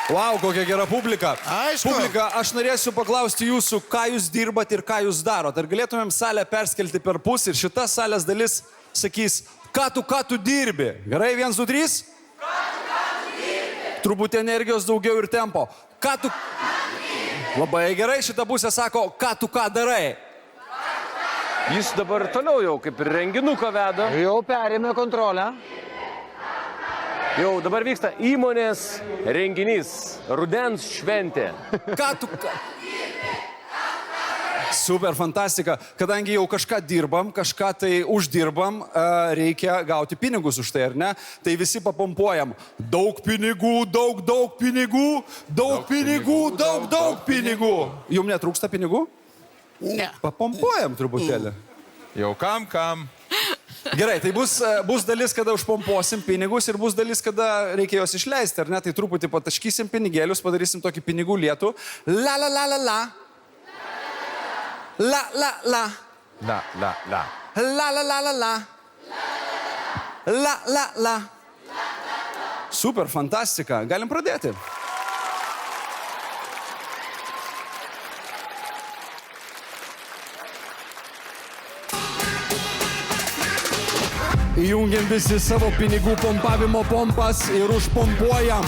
Vau, kokia gera publika. Aišku. Publika, aš norėsiu paklausti jūsų, ką jūs dirbat ir ką jūs darot. Ar galėtumėm salę perskelti per pusę ir šita salės dalis sakys, ką tu dirbi. Gerai, 1, 2, 3? Ką tu dirbi? Truputį energijos daugiau ir tempo. Ką tu dirbi? Labai gerai, šita pusė sako, ką darai. Jis dabar toliau jau kaip ir renginuką veda. Jau perėmė kontrolę. Jau dabar vyksta įmonės renginys, rudens šventė. Super, fantastika. Kadangi jau kažką dirbam, kažką tai uždirbam, reikia gauti pinigus už tai, ar ne? Tai visi papompuojam. Daug pinigų, daug pinigų, daug pinigų, daug pinigų. Jums netrūksta pinigų? Ne. Papompuojam truputėlį. Jau kam. Gerai, tai bus dalis, kada užpompuosim pinigus ir bus dalis, kada reikia juos išleisti, ar ne? Tai truputį pataškysim pinigėlius, padarysim tokį pinigų lietų. La la la la la. La la la. La. La la la la la. La la la. Super, fantastika. Galim pradėti. Įjungiam visi savo pinigų pompavimo pompas ir užpompuojam.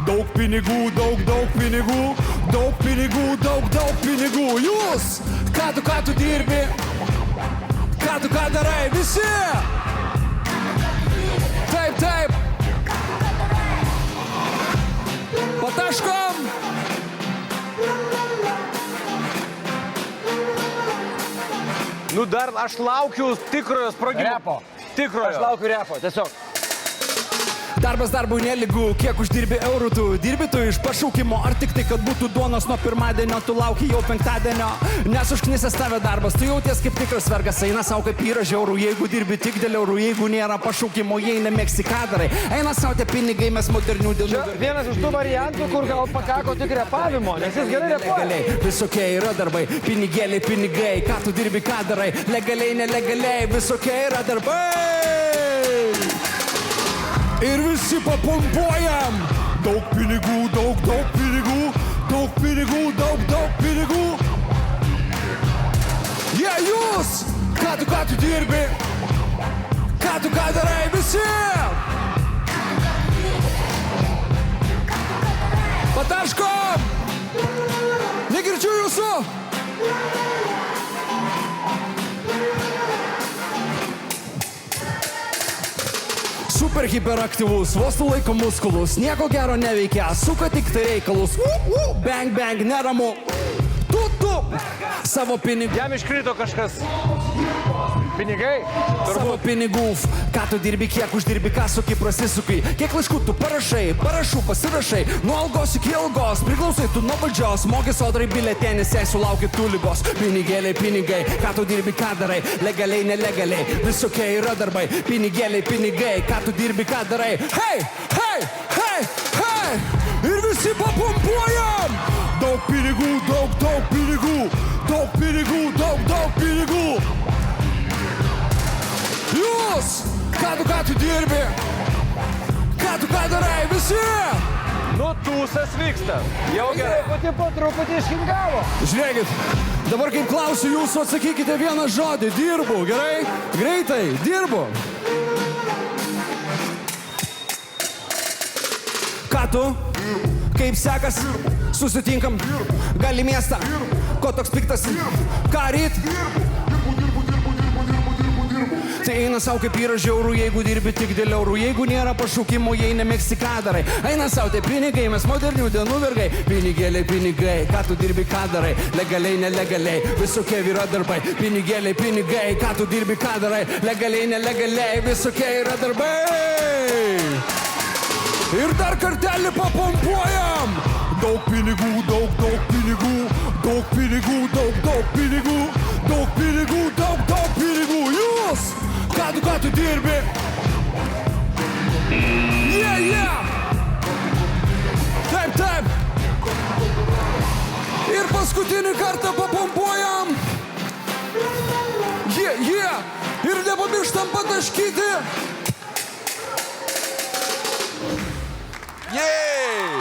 Daug pinigų, daug pinigų, daug pinigų, daug pinigų. Jūs, ką tu dirbi, ką darai, visi. Taip. Pataškom. Nu dar aš laukiu tikrojo sprogimo. Repo. Tikrojo. Aš laukiu repo, tiesiog. Darbas darbui nelygu, kiek uždirbi eurų tu dirbi tu iš pašaukimo, ar tik tai, kad būtų duonos nuo pirmadienio, tu lauki jau penktadienio, nes užknisęs tave darbas, tu jauties kaip tikras vergas, eina savo kaip yra žiaurų, jeigu dirbi tik dėl eurų, jeigu nėra pašaukimo, jei nemėgsti ką darai, eina savo tie pinigai, mes modernių dienų. Vienas iš tų variantų, kur gal pakako tik repavimo, nes jis gerai repuoja. Visokie yra darbai, pinigėliai, pinigai, ką tu dirbi, ką darai, legaliai, nelegaliai, visokie yra darbai. Ir visi papompuojam. Daug pinigų, daug pinigų, daug pinigų, daug pinigų. Jūs, ką tu dirbi, ką darai, visi. Pataškom. Negirdžiu jūsų. Super hiperaktyvus, vos laiko muskulus, nieko gero neveikia, suka tik tai reikalus. Bang, neramu. Tu, savo pinigų. Jam iškrito kažkas. Pinigai? Savo pinigų. Ką tu dirbi, kiek uždirbi, ką suki, prasisukai. Kiek laiškų tu parašų pasirašai. Nuo algos iki algos, priklausai tu nuo valdžios. Moki sodrai biletėnis, jei sulauki tu ligos. Pinigėliai, pinigai, ką tu dirbi, ką darai. Legaliai, nelegaliai, visokie yra darbai. Pinigėliai, pinigai, ką tu dirbi, ką darai. Hei! Ir visi papompuojam! Daug pinigų, daug pinigų. Daug pinigų, daug pinigų. Jūs, ką tu dirbi, ką darai, visi. Nu, tūsas vyksta. Jau gerai. Pati po truputį iškingavo. Žiūrėkit, dabar kaip klausiu jūsų, atsakykite vieną žodį. Dirbu, gerai? Greitai, dirbu. Ką tu? Kaip sekas? Susitinkam? Gali miestą? Ko toks piktas? Ką ryt? Tai eina savo kaip yra žiaurų, jeigu dirbi tik dėl eurų, jeigu nėra pašaukimo, jei nemėgsti ką darai. Eina savo tie pinigai, mes modernių dienų vergai. Pinigėliai, pinigai, ką tu dirbi, ką darai. Legaliai, nelegaliai, visokie yra darbai. Pinigėliai, pinigai, ką tu dirbi, ką darai. Legaliai, nelegaliai, visokie yra darbai. Ir dar kartelį papompuojam. Daug pinigų, daug pinigų. Daug pinigų, daug pinigų. Daug pinigų, daug pinigų. Jūs, ką tu dirbi? Yeah. Taip. Ir paskutinį kartą papompuojam. Yeah. Ir nepamirštam pataškyti. Jej!